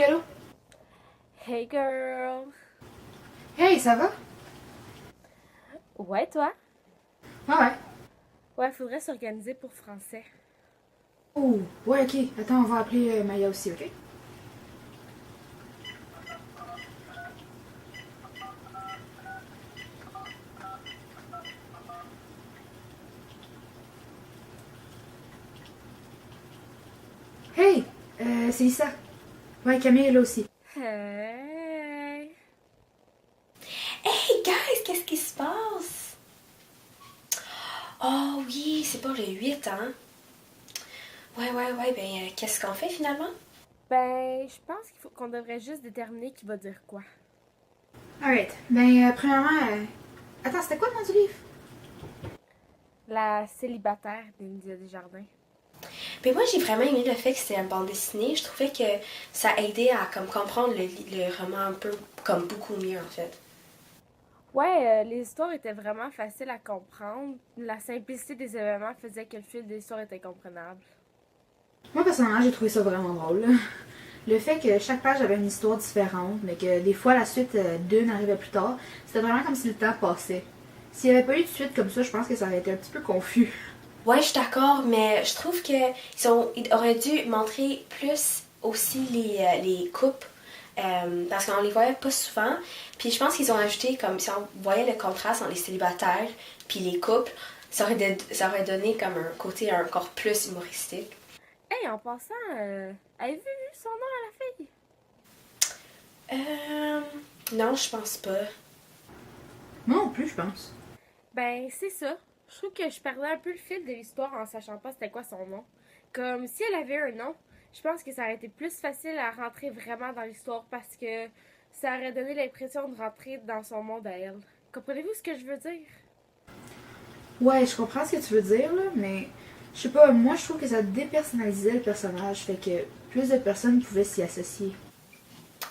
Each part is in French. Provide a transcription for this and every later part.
Oui, allô? Hey girl! Hey, ça va? Ouais, toi? Ah ouais. Ouais, faudrait s'organiser pour français. Oh, ouais, ok. Attends, on va appeler Maya aussi, ok? Hey, c'est Lisa. Ouais, Camille est là aussi. Hey! Hey guys, qu'est-ce qui se passe? Oh oui, c'est pour le 8 hein? Ouais, ben qu'est-ce qu'on fait finalement? Ben, je pense qu'on devrait juste déterminer qui va dire quoi. Alright. Ben, premièrement, attends, c'était quoi le nom du livre? La célibataire d'India Desjardins. Ben moi j'ai vraiment aimé le fait que c'était une bande dessinée. Je trouvais que ça aidait à comme comprendre le roman un peu comme beaucoup mieux en fait. Ouais, les histoires étaient vraiment faciles à comprendre. La simplicité des événements faisait que le fil de l'histoire était comprenable. Moi, personnellement, j'ai trouvé ça vraiment drôle. Le fait que chaque page avait une histoire différente, mais que des fois la suite d'une arrivait plus tard, c'était vraiment comme si le temps passait. S'il n'y avait pas eu de suite comme ça, je pense que ça aurait été un petit peu confus. Ouais, je suis d'accord, mais je trouve que ils auraient dû montrer plus aussi les couples parce qu'on les voyait pas souvent. Puis je pense qu'ils ont ajouté comme si on voyait le contraste entre les célibataires puis les couples, ça aurait donné comme un côté encore plus humoristique. Hey, en passant, avez-vous vu son nom à la fille? Euh, non, je pense pas. Moi non plus, je pense. Ben, c'est ça. Je trouve que je perdais un peu le fil de l'histoire en sachant pas c'était quoi son nom. Comme si elle avait un nom, je pense que ça aurait été plus facile à rentrer vraiment dans l'histoire parce que ça aurait donné l'impression de rentrer dans son monde à elle. Comprenez-vous ce que je veux dire? Ouais, je comprends ce que tu veux dire, là, mais je sais pas, moi je trouve que ça dépersonnalisait le personnage, fait que plus de personnes pouvaient s'y associer.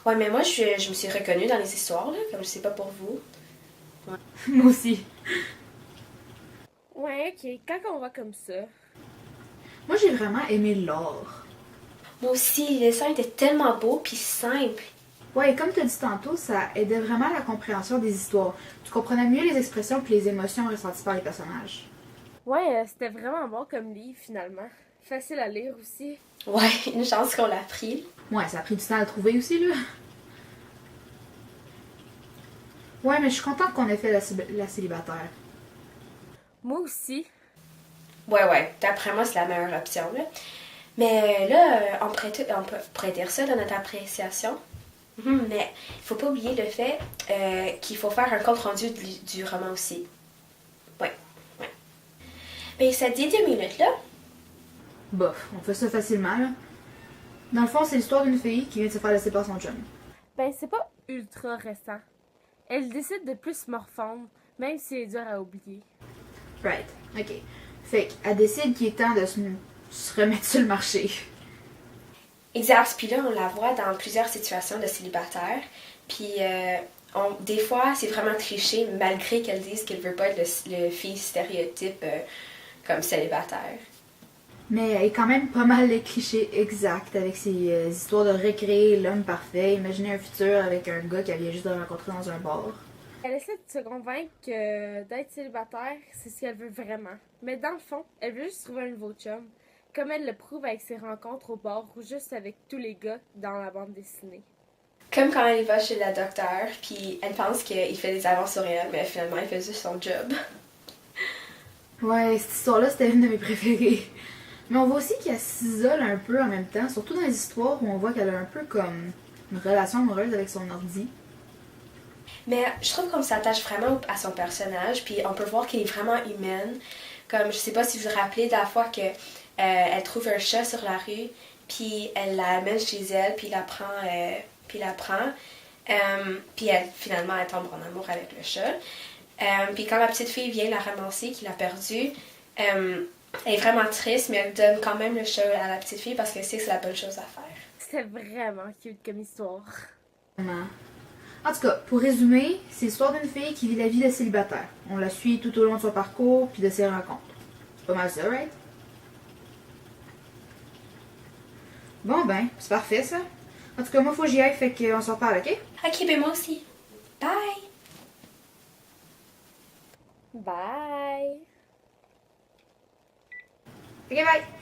Ouais, mais moi je me suis reconnue dans les histoires là, comme je sais pas pour vous. Moi aussi. Ouais, ok, quand on va comme ça. Moi j'ai vraiment aimé l'or. Moi aussi, les dessins étaient tellement beaux puis simples. Ouais, et comme tu as dit tantôt, ça aidait vraiment à la compréhension des histoires. Tu comprenais mieux les expressions et les émotions ressenties par les personnages. Ouais, c'était vraiment bon comme livre finalement. Facile à lire aussi. Ouais, une chance qu'on l'a pris. Ouais, ça a pris du temps à le trouver aussi, là. Ouais, mais je suis contente qu'on ait fait la célibataire. Moi aussi. Ouais, d'après moi, c'est la meilleure option. Là. Mais là, on pourrait dire ça dans notre appréciation. Mais il faut pas oublier le fait qu'il faut faire un compte rendu du roman aussi. Ouais, ouais. Mais ça dit 2 minutes, là. Bof, on fait ça facilement, là. Dans le fond, c'est l'histoire d'une fille qui vient de se faire laisser par son chum. Ben, c'est pas ultra récent. Elle décide de plus se morfondre, même si c'est dur à oublier. Right, ok. Fait qu'elle décide qu'il est temps de se remettre sur le marché. Exact. Puis là, on la voit dans plusieurs situations de célibataire. Puis des fois, c'est vraiment cliché, malgré qu'elle dise qu'elle veut pas être le fille stéréotype comme célibataire. Mais elle est quand même pas mal les clichés exacts avec ses histoires de recréer l'homme parfait, imaginer un futur avec un gars qu'elle vient juste de rencontrer dans un bar. Elle essaie de se convaincre que d'être célibataire, c'est ce qu'elle veut vraiment. Mais dans le fond, elle veut juste trouver un nouveau chum. Comme elle le prouve avec ses rencontres au bar ou juste avec tous les gars dans la bande dessinée. Comme quand elle va chez la docteure, puis elle pense qu'il fait des avances sur elle, mais finalement, il fait juste son job. Ouais, cette histoire-là, c'était une de mes préférées. Mais on voit aussi qu'elle s'isole un peu en même temps, surtout dans les histoires où on voit qu'elle a un peu comme une relation amoureuse avec son ordi. Mais je trouve qu'on s'attache vraiment à son personnage, puis on peut voir qu'elle est vraiment humaine. Comme, je sais pas si vous vous rappelez de la fois que elle trouve un chat sur la rue, puis elle l'amène chez elle, puis la prend, puis finalement, elle tombe en amour avec le chat. Puis quand la petite fille vient la ramasser, qu'il a perdu, elle est vraiment triste, mais elle donne quand même le chat à la petite fille parce qu'elle sait que c'est la bonne chose à faire. C'était vraiment cute comme histoire. Vraiment. En tout cas, pour résumer, c'est l'histoire d'une fille qui vit la vie de célibataire. On la suit tout au long de son parcours puis de ses rencontres. C'est pas mal ça, right? Bon ben, c'est parfait ça. En tout cas, moi, faut que j'y aille, fait qu'on se reparle, ok? Ok, ben moi aussi. Bye! Bye! Ok, bye!